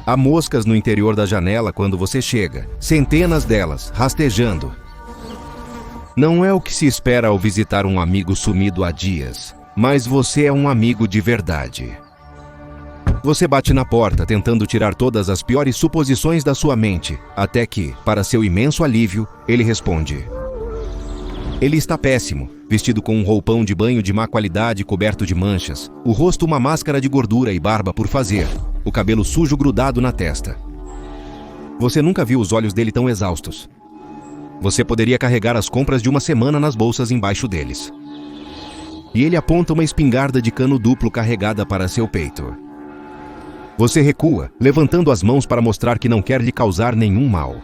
Há moscas no interior da janela quando você chega, centenas delas, rastejando. Não é o que se espera ao visitar um amigo sumido há dias, mas você é um amigo de verdade. Você bate na porta tentando tirar todas as piores suposições da sua mente, até que, para seu imenso alívio, ele responde. Ele está péssimo, vestido com um roupão de banho de má qualidade coberto de manchas, o rosto uma máscara de gordura e barba por fazer, o cabelo sujo grudado na testa. Você nunca viu os olhos dele tão exaustos. Você poderia carregar as compras de uma semana nas bolsas embaixo deles. E ele aponta uma espingarda de cano duplo carregada para seu peito. Você recua, levantando as mãos para mostrar que não quer lhe causar nenhum mal.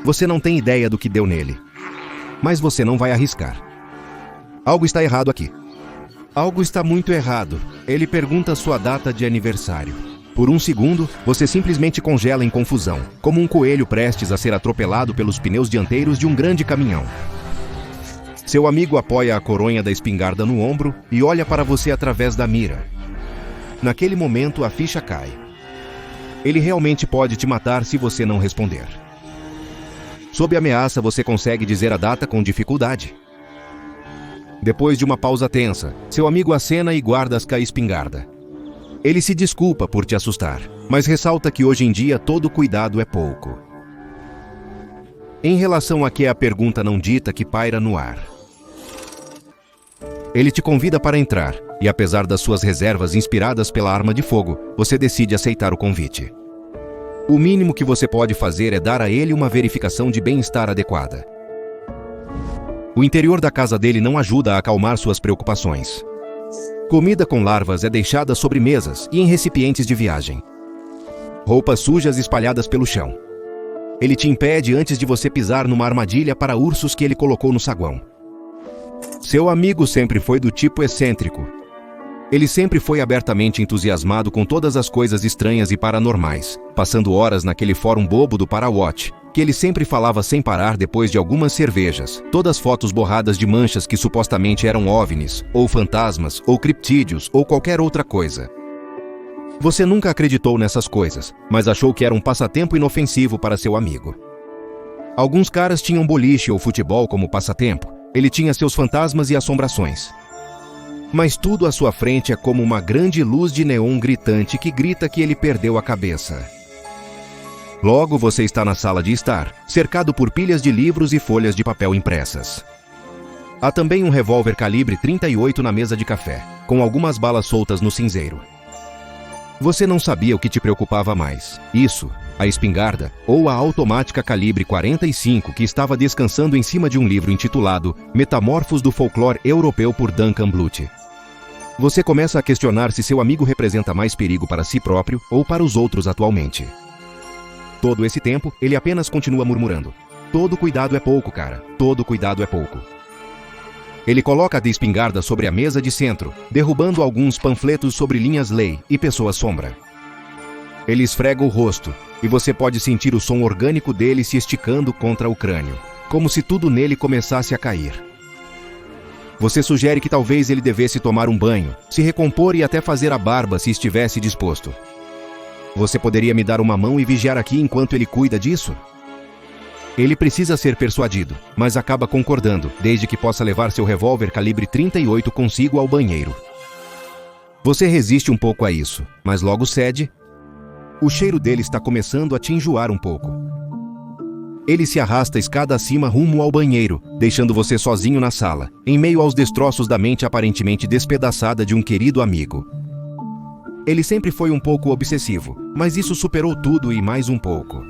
Você não tem ideia do que deu nele. Mas você não vai arriscar. Algo está errado aqui. Algo está muito errado. Ele pergunta sua data de aniversário. Por um segundo, você simplesmente congela em confusão, como um coelho prestes a ser atropelado pelos pneus dianteiros de um grande caminhão. Seu amigo apoia a coronha da espingarda no ombro e olha para você através da mira. Naquele momento, a ficha cai. Ele realmente pode te matar se você não responder. Sob ameaça, você consegue dizer a data com dificuldade. Depois de uma pausa tensa, seu amigo acena e guarda a espingarda. Ele se desculpa por te assustar, mas ressalta que hoje em dia todo cuidado é pouco. Em relação a que é a pergunta não dita que paira no ar. Ele te convida para entrar, e apesar das suas reservas inspiradas pela arma de fogo, você decide aceitar o convite. O mínimo que você pode fazer é dar a ele uma verificação de bem-estar adequada. O interior da casa dele não ajuda a acalmar suas preocupações. Comida com larvas é deixada sobre mesas e em recipientes de viagem. Roupas sujas espalhadas pelo chão. Ele te impede antes de você pisar numa armadilha para ursos que ele colocou no saguão. Seu amigo sempre foi do tipo excêntrico. Ele sempre foi abertamente entusiasmado com todas as coisas estranhas e paranormais, passando horas naquele fórum bobo do Parawatch, que ele sempre falava sem parar depois de algumas cervejas, todas fotos borradas de manchas que supostamente eram OVNIs, ou fantasmas, ou criptídeos, ou qualquer outra coisa. Você nunca acreditou nessas coisas, mas achou que era um passatempo inofensivo para seu amigo. Alguns caras tinham boliche ou futebol como passatempo. Ele tinha seus fantasmas e assombrações. Mas tudo à sua frente é como uma grande luz de neon gritante que grita que ele perdeu a cabeça. Logo você está na sala de estar, cercado por pilhas de livros e folhas de papel impressas. Há também um revólver calibre 38 na mesa de café, com algumas balas soltas no cinzeiro. Você não sabia o que te preocupava mais, isso, a espingarda, ou a automática calibre 45 que estava descansando em cima de um livro intitulado Metamorfos do Folclore Europeu por Duncan Bluth. Você começa a questionar se seu amigo representa mais perigo para si próprio ou para os outros atualmente. Todo esse tempo, ele apenas continua murmurando. Todo cuidado é pouco, cara. Todo cuidado é pouco. Ele coloca a espingarda sobre a mesa de centro, derrubando alguns panfletos sobre linhas lei e pessoas-sombra. Ele esfrega o rosto, e você pode sentir o som orgânico dele se esticando contra o crânio, como se tudo nele começasse a cair. Você sugere que talvez ele devesse tomar um banho, se recompor e até fazer a barba se estivesse disposto. Você poderia me dar uma mão e vigiar aqui enquanto ele cuida disso? Ele precisa ser persuadido, mas acaba concordando, desde que possa levar seu revólver calibre 38 consigo ao banheiro. Você resiste um pouco a isso, mas logo cede. O cheiro dele está começando a te enjoar um pouco. Ele se arrasta escada acima rumo ao banheiro, deixando você sozinho na sala, em meio aos destroços da mente aparentemente despedaçada de um querido amigo. Ele sempre foi um pouco obsessivo, mas isso superou tudo e mais um pouco.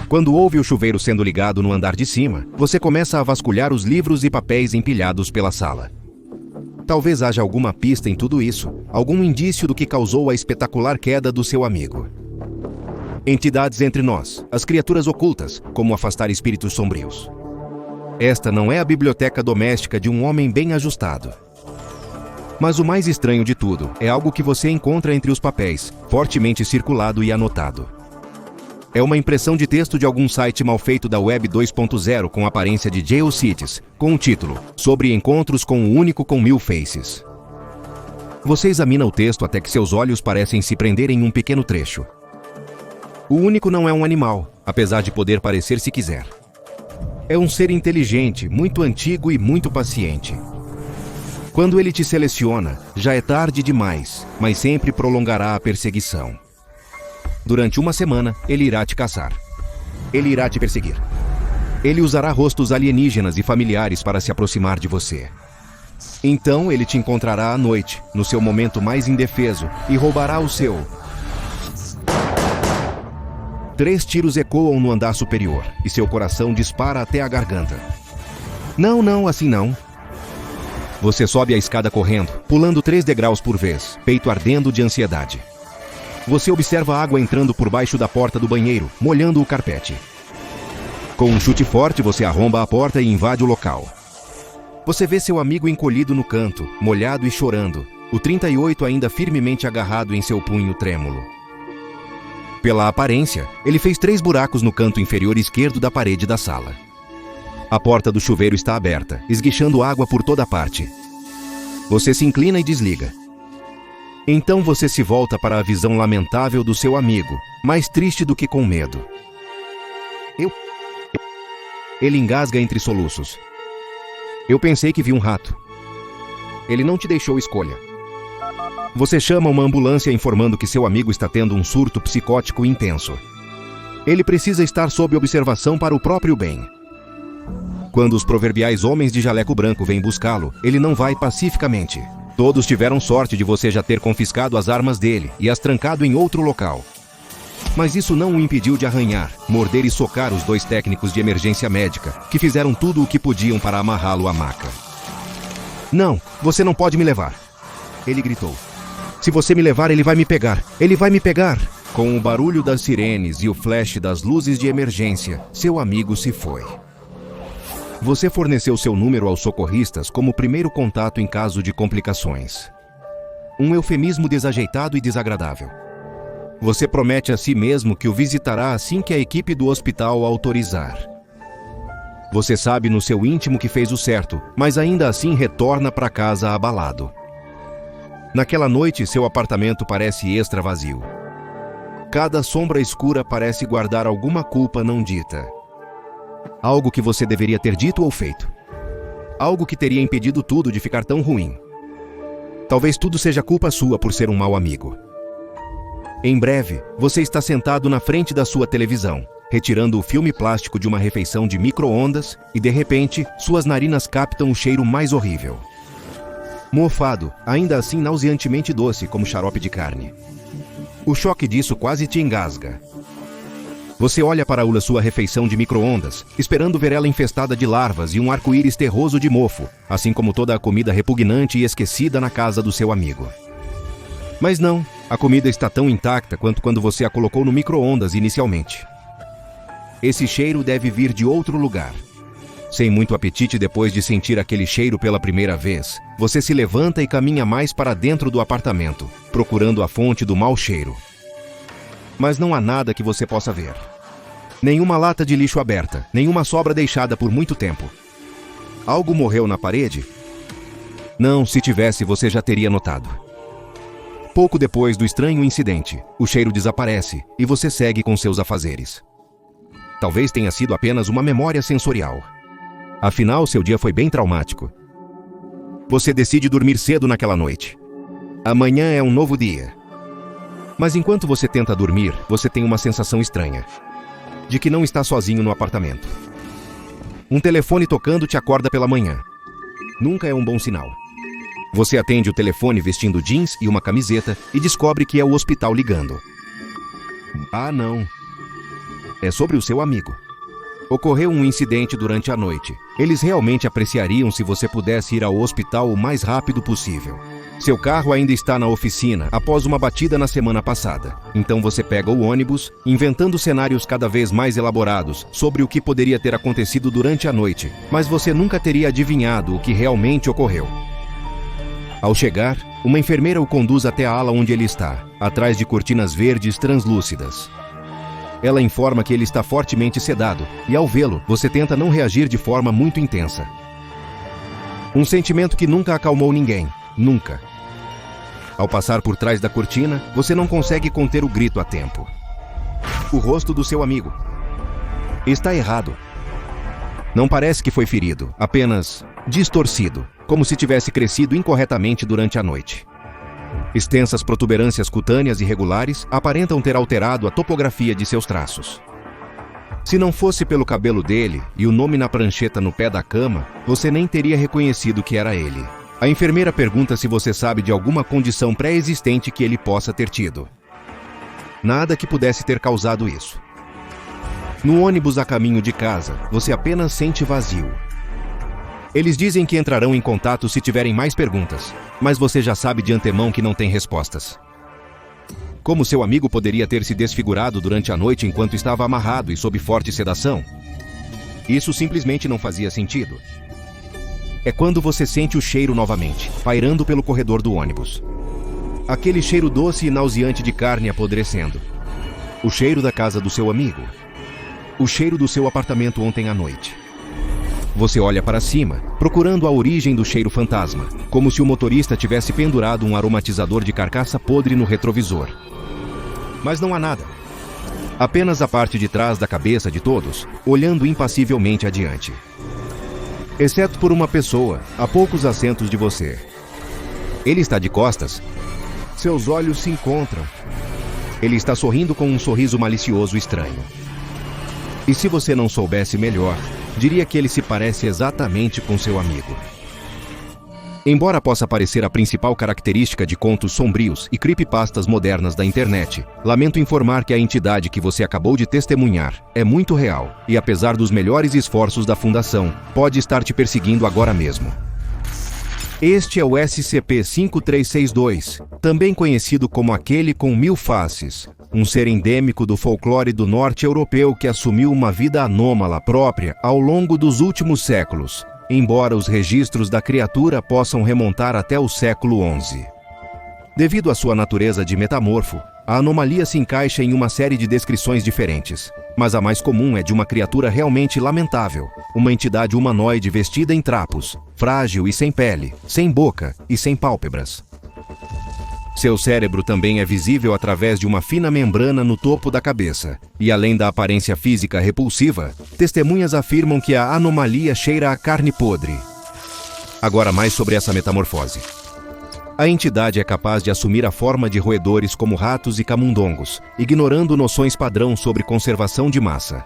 Quando ouve o chuveiro sendo ligado no andar de cima, você começa a vasculhar os livros e papéis empilhados pela sala. Talvez haja alguma pista em tudo isso, algum indício do que causou a espetacular queda do seu amigo. Entidades entre nós, as criaturas ocultas, como afastar espíritos sombrios. Esta não é a biblioteca doméstica de um homem bem ajustado. Mas o mais estranho de tudo é algo que você encontra entre os papéis, fortemente circulado e anotado. É uma impressão de texto de algum site mal feito da Web 2.0 com aparência de GeoCities, com o título Sobre encontros com o único com 1000 faces. Você examina o texto até que seus olhos parecem se prender em um pequeno trecho. O único não é um animal, apesar de poder parecer se quiser. É um ser inteligente, muito antigo e muito paciente. Quando ele te seleciona, já é tarde demais, mas sempre prolongará a perseguição. Durante uma semana, ele irá te caçar. Ele irá te perseguir. Ele usará rostos alienígenas e familiares para se aproximar de você. Então ele te encontrará à noite, no seu momento mais indefeso, e roubará o seu. 3 tiros ecoam no andar superior, e seu coração dispara até a garganta. Não, assim não. Você sobe a escada correndo, pulando 3 degraus por vez, peito ardendo de ansiedade. Você observa a água entrando por baixo da porta do banheiro, molhando o carpete. Com um chute forte, você arromba a porta e invade o local. Você vê seu amigo encolhido no canto, molhado e chorando, o 38 ainda firmemente agarrado em seu punho trêmulo. Pela aparência, ele fez 3 buracos no canto inferior esquerdo da parede da sala. A porta do chuveiro está aberta, esguichando água por toda parte. Você se inclina e desliga. Então você se volta para a visão lamentável do seu amigo, mais triste do que com medo. Ele engasga entre soluços. Eu pensei que vi um rato. Ele não te deixou escolha. Você chama uma ambulância informando que seu amigo está tendo um surto psicótico intenso. Ele precisa estar sob observação para o próprio bem. Quando os proverbiais homens de jaleco branco vêm buscá-lo, ele não vai pacificamente. Todos tiveram sorte de você já ter confiscado as armas dele e as trancado em outro local. Mas isso não o impediu de arranhar, morder e socar os 2 técnicos de emergência médica, que fizeram tudo o que podiam para amarrá-lo à maca. Não, você não pode me levar. Ele gritou. Se você me levar, ele vai me pegar. Ele vai me pegar. Com o barulho das sirenes e o flash das luzes de emergência, seu amigo se foi. Você forneceu seu número aos socorristas como primeiro contato em caso de complicações. Um eufemismo desajeitado e desagradável. Você promete a si mesmo que o visitará assim que a equipe do hospital autorizar. Você sabe no seu íntimo que fez o certo, mas ainda assim retorna para casa abalado. Naquela noite, seu apartamento parece extra vazio. Cada sombra escura parece guardar alguma culpa não dita. Algo que você deveria ter dito ou feito. Algo que teria impedido tudo de ficar tão ruim. Talvez tudo seja culpa sua por ser um mau amigo. Em breve, você está sentado na frente da sua televisão, retirando o filme plástico de uma refeição de micro-ondas e, de repente, suas narinas captam o cheiro mais horrível. Mofado, ainda assim nauseantemente doce como xarope de carne. O choque disso quase te engasga. Você olha para sua refeição de micro-ondas, esperando ver ela infestada de larvas e um arco-íris terroso de mofo, assim como toda a comida repugnante e esquecida na casa do seu amigo. Mas não, a comida está tão intacta quanto quando você a colocou no micro-ondas inicialmente. Esse cheiro deve vir de outro lugar. Sem muito apetite depois de sentir aquele cheiro pela primeira vez, você se levanta e caminha mais para dentro do apartamento, procurando a fonte do mau cheiro. Mas não há nada que você possa ver. Nenhuma lata de lixo aberta, nenhuma sobra deixada por muito tempo. Algo morreu na parede? Não, se tivesse, você já teria notado. Pouco depois do estranho incidente, o cheiro desaparece e você segue com seus afazeres. Talvez tenha sido apenas uma memória sensorial. Afinal, seu dia foi bem traumático. Você decide dormir cedo naquela noite. Amanhã é um novo dia. Mas enquanto você tenta dormir, você tem uma sensação estranha. De que não está sozinho no apartamento. Um telefone tocando te acorda pela manhã. Nunca é um bom sinal. Você atende o telefone vestindo jeans e uma camiseta e descobre que é o hospital ligando. Ah, não. É sobre o seu amigo. Ocorreu um incidente durante a noite. Eles realmente apreciariam se você pudesse ir ao hospital o mais rápido possível. Seu carro ainda está na oficina após uma batida na semana passada. Então você pega o ônibus, inventando cenários cada vez mais elaborados sobre o que poderia ter acontecido durante a noite, mas você nunca teria adivinhado o que realmente ocorreu. Ao chegar, uma enfermeira o conduz até a ala onde ele está, atrás de cortinas verdes translúcidas. Ela informa que ele está fortemente sedado, e ao vê-lo, você tenta não reagir de forma muito intensa. Um sentimento que nunca acalmou ninguém. Nunca. Ao passar por trás da cortina, você não consegue conter o grito a tempo. o rosto do seu amigo. Está errado. Não parece que foi ferido, apenas distorcido, como se tivesse crescido incorretamente durante a noite. Extensas protuberâncias cutâneas irregulares aparentam ter alterado a topografia de seus traços. Se não fosse pelo cabelo dele e o nome na prancheta no pé da cama, você nem teria reconhecido que era ele. A enfermeira pergunta se você sabe de alguma condição pré-existente que ele possa ter tido. Nada que pudesse ter causado isso. No ônibus a caminho de casa, você apenas sente vazio. Eles dizem que entrarão em contato se tiverem mais perguntas, mas você já sabe de antemão que não tem respostas. Como seu amigo poderia ter se desfigurado durante a noite enquanto estava amarrado e sob forte sedação? Isso simplesmente não fazia sentido. É quando você sente o cheiro novamente, pairando pelo corredor do ônibus. Aquele cheiro doce e nauseante de carne apodrecendo. O cheiro da casa do seu amigo. O cheiro do seu apartamento ontem à noite. Você olha para cima, procurando a origem do cheiro fantasma, como se o motorista tivesse pendurado um aromatizador de carcaça podre no retrovisor. Mas não há nada. Apenas a parte de trás da cabeça de todos, olhando impassivelmente adiante. Exceto por uma pessoa, a poucos assentos de você. Ele está de costas. Seus olhos se encontram. Ele está sorrindo com um sorriso malicioso estranho. E se você não soubesse melhor, diria que ele se parece exatamente com seu amigo. Embora possa parecer a principal característica de contos sombrios e creepypastas modernas da internet, lamento informar que a entidade que você acabou de testemunhar é muito real e, apesar dos melhores esforços da Fundação, pode estar te perseguindo agora mesmo. Este é o SCP-5362, também conhecido como aquele com 1000 faces, um ser endêmico do folclore do norte europeu que assumiu uma vida anômala própria ao longo dos últimos séculos, embora os registros da criatura possam remontar até o século XI. Devido à sua natureza de metamorfo, a anomalia se encaixa em uma série de descrições diferentes, mas a mais comum é de uma criatura realmente lamentável, uma entidade humanoide vestida em trapos, frágil e sem pele, sem boca e sem pálpebras. Seu cérebro também é visível através de uma fina membrana no topo da cabeça, e além da aparência física repulsiva, testemunhas afirmam que a anomalia cheira a carne podre. Agora mais sobre essa metamorfose. A entidade é capaz de assumir a forma de roedores como ratos e camundongos, ignorando noções padrão sobre conservação de massa.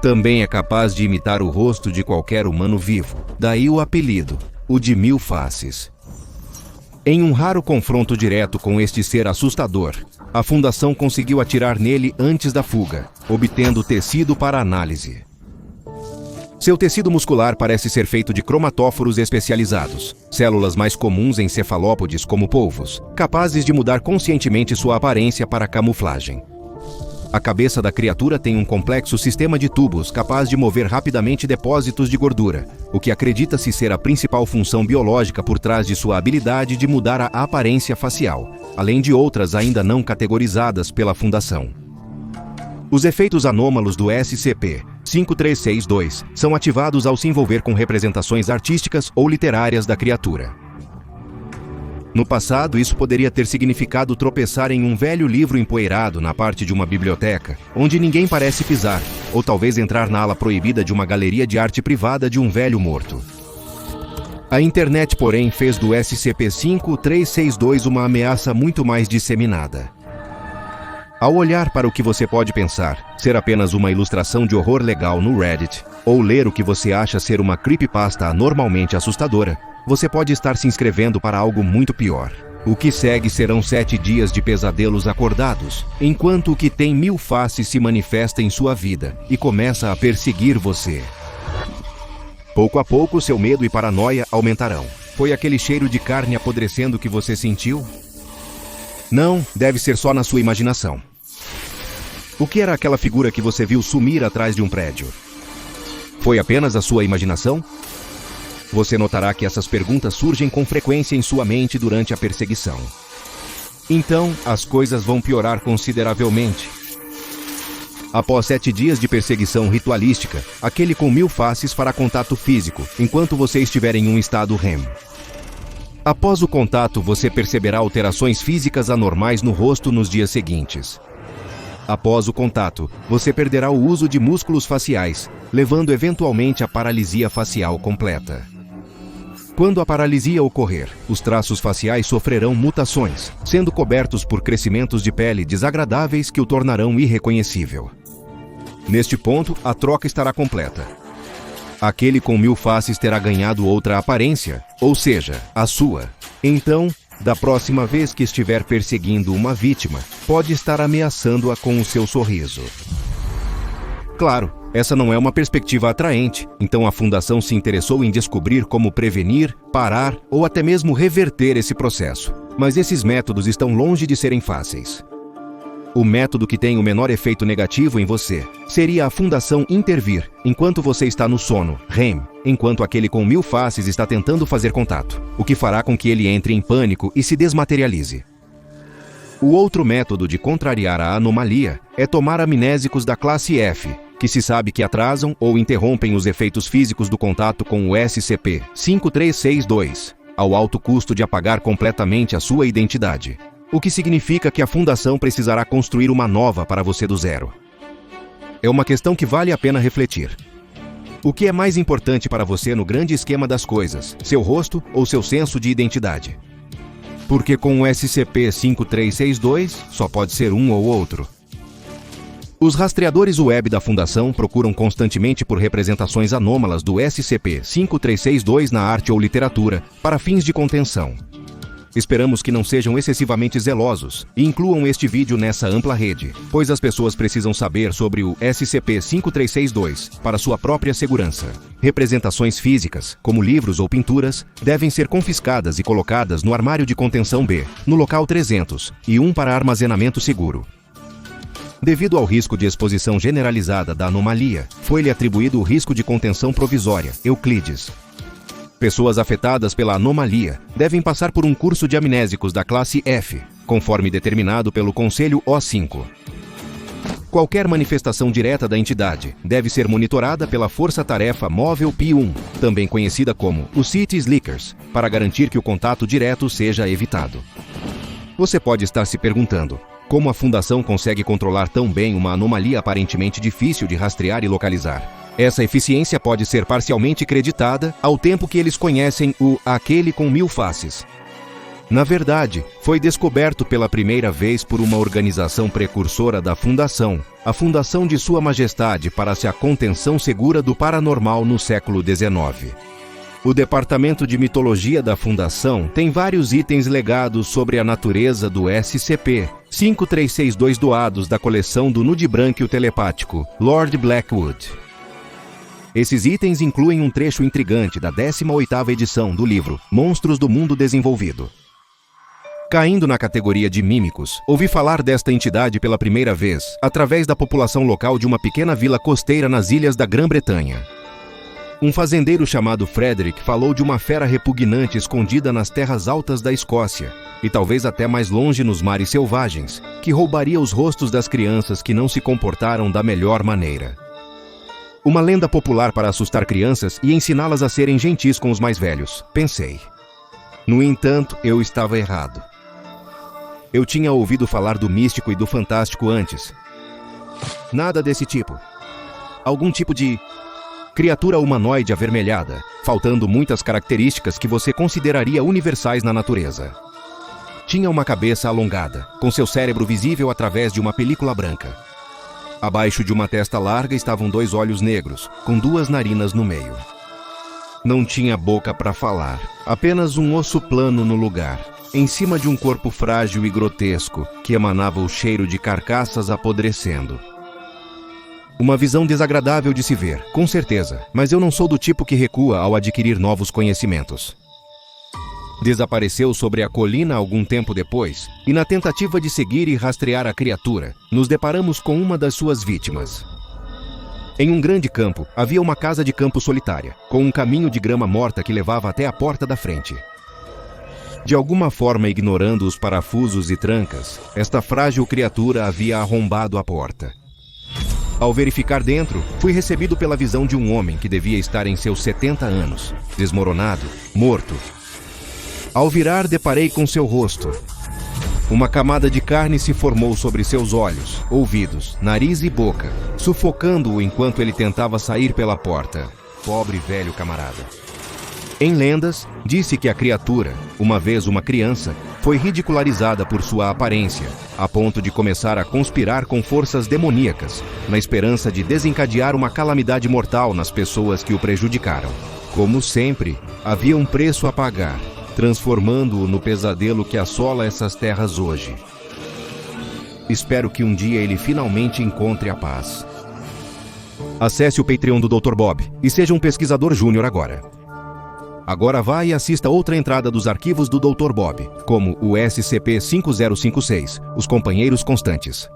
Também é capaz de imitar o rosto de qualquer humano vivo, daí o apelido, o de 1000 faces. Em um raro confronto direto com este ser assustador, a Fundação conseguiu atirar nele antes da fuga, obtendo tecido para análise. Seu tecido muscular parece ser feito de cromatóforos especializados, células mais comuns em cefalópodes como polvos, capazes de mudar conscientemente sua aparência para camuflagem. A cabeça da criatura tem um complexo sistema de tubos capaz de mover rapidamente depósitos de gordura, o que acredita-se ser a principal função biológica por trás de sua habilidade de mudar a aparência facial, além de outras ainda não categorizadas pela Fundação. Os efeitos anômalos do SCP-5362 são ativados ao se envolver com representações artísticas ou literárias da criatura. No passado, isso poderia ter significado tropeçar em um velho livro empoeirado na parte de uma biblioteca, onde ninguém parece pisar, ou talvez entrar na ala proibida de uma galeria de arte privada de um velho morto. A internet, porém, fez do SCP-5362 uma ameaça muito mais disseminada. Ao olhar para o que você pode pensar ser apenas uma ilustração de horror legal no Reddit, ou ler o que você acha ser uma creepypasta anormalmente assustadora, você pode estar se inscrevendo para algo muito pior. O que segue serão 7 dias de pesadelos acordados, enquanto o que tem 1000 faces se manifesta em sua vida e começa a perseguir você. Pouco a pouco, seu medo e paranoia aumentarão. Foi aquele cheiro de carne apodrecendo que você sentiu? Não, deve ser só na sua imaginação. O que era aquela figura que você viu sumir atrás de um prédio? Foi apenas a sua imaginação? Você notará que essas perguntas surgem com frequência em sua mente durante a perseguição. Então, as coisas vão piorar consideravelmente. Após 7 dias de perseguição ritualística, aquele com 1000 faces fará contato físico, enquanto você estiver em um estado REM. Após o contato, você perceberá alterações físicas anormais no rosto nos dias seguintes. Após o contato, você perderá o uso de músculos faciais, levando eventualmente à paralisia facial completa. Quando a paralisia ocorrer, os traços faciais sofrerão mutações, sendo cobertos por crescimentos de pele desagradáveis que o tornarão irreconhecível. Neste ponto, a troca estará completa. Aquele com 1000 faces terá ganhado outra aparência, ou seja, a sua. Então, da próxima vez que estiver perseguindo uma vítima, pode estar ameaçando-a com o seu sorriso. Claro, essa não é uma perspectiva atraente, então a Fundação se interessou em descobrir como prevenir, parar ou até mesmo reverter esse processo. Mas esses métodos estão longe de serem fáceis. O método que tem o menor efeito negativo em você seria a Fundação intervir enquanto você está no sono, REM, enquanto aquele com 1000 faces está tentando fazer contato, o que fará com que ele entre em pânico e se desmaterialize. O outro método de contrariar a anomalia é tomar amnésicos da classe F, que se sabe que atrasam ou interrompem os efeitos físicos do contato com o SCP-5362, ao alto custo de apagar completamente a sua identidade. O que significa que a Fundação precisará construir uma nova para você do zero. É uma questão que vale a pena refletir. O que é mais importante para você no grande esquema das coisas, seu rosto ou seu senso de identidade? Porque com o SCP-5362, só pode ser um ou outro. Os rastreadores web da Fundação procuram constantemente por representações anômalas do SCP-5362 na arte ou literatura, para fins de contenção. Esperamos que não sejam excessivamente zelosos e incluam este vídeo nessa ampla rede, pois as pessoas precisam saber sobre o SCP-5362 para sua própria segurança. Representações físicas, como livros ou pinturas, devem ser confiscadas e colocadas no armário de contenção B, no local 300, e um para armazenamento seguro. Devido ao risco de exposição generalizada da anomalia, foi-lhe atribuído o risco de contenção provisória, Euclides. Pessoas afetadas pela anomalia devem passar por um curso de amnésicos da classe F, conforme determinado pelo Conselho O5. Qualquer manifestação direta da entidade deve ser monitorada pela Força-Tarefa Móvel P1, também conhecida como os City Slickers, para garantir que o contato direto seja evitado. Você pode estar se perguntando, como a Fundação consegue controlar tão bem uma anomalia aparentemente difícil de rastrear e localizar? Essa eficiência pode ser parcialmente creditada ao tempo que eles conhecem aquele com 1000 faces. Na verdade, foi descoberto pela primeira vez por uma organização precursora da Fundação, a Fundação de Sua Majestade para a Contenção Segura do Paranormal no século XIX. O Departamento de Mitologia da Fundação tem vários itens legados sobre a natureza do SCP-5362 doados da coleção do Nudibranquio Telepático, Lord Blackwood. Esses itens incluem um trecho intrigante da 18ª edição do livro Monstros do Mundo Desenvolvido. Caindo na categoria de mímicos, ouvi falar desta entidade pela primeira vez através da população local de uma pequena vila costeira nas ilhas da Grã-Bretanha. Um fazendeiro chamado Frederick falou de uma fera repugnante escondida nas terras altas da Escócia, e talvez até mais longe nos mares selvagens, que roubaria os rostos das crianças que não se comportaram da melhor maneira. Uma lenda popular para assustar crianças e ensiná-las a serem gentis com os mais velhos, pensei. No entanto, eu estava errado. Eu tinha ouvido falar do místico e do fantástico antes. Nada desse tipo. Algum tipo de criatura humanoide avermelhada, faltando muitas características que você consideraria universais na natureza. Tinha uma cabeça alongada, com seu cérebro visível através de uma película branca. Abaixo de uma testa larga estavam 2 olhos negros, com 2 narinas no meio. Não tinha boca para falar, apenas um osso plano no lugar, em cima de um corpo frágil e grotesco, que emanava o cheiro de carcaças apodrecendo. Uma visão desagradável de se ver, com certeza, mas eu não sou do tipo que recua ao adquirir novos conhecimentos. Desapareceu sobre a colina algum tempo depois, e na tentativa de seguir e rastrear a criatura, nos deparamos com uma das suas vítimas. Em um grande campo, havia uma casa de campo solitária, com um caminho de grama morta que levava até a porta da frente. De alguma forma, ignorando os parafusos e trancas, esta frágil criatura havia arrombado a porta. Ao verificar dentro, fui recebido pela visão de um homem que devia estar em seus 70 anos, desmoronado, morto. Ao virar, deparei com seu rosto. Uma camada de carne se formou sobre seus olhos, ouvidos, nariz e boca, sufocando-o enquanto ele tentava sair pela porta. Pobre velho camarada. Em lendas, disse que a criatura, uma vez uma criança, foi ridicularizada por sua aparência, a ponto de começar a conspirar com forças demoníacas, na esperança de desencadear uma calamidade mortal nas pessoas que o prejudicaram. Como sempre, havia um preço a pagar, transformando-o no pesadelo que assola essas terras hoje. Espero que um dia ele finalmente encontre a paz. Acesse o Patreon do Dr. Bob e seja um pesquisador júnior agora. Agora vá e assista outra entrada dos arquivos do Dr. Bob, como o SCP-5056, Os Companheiros Constantes.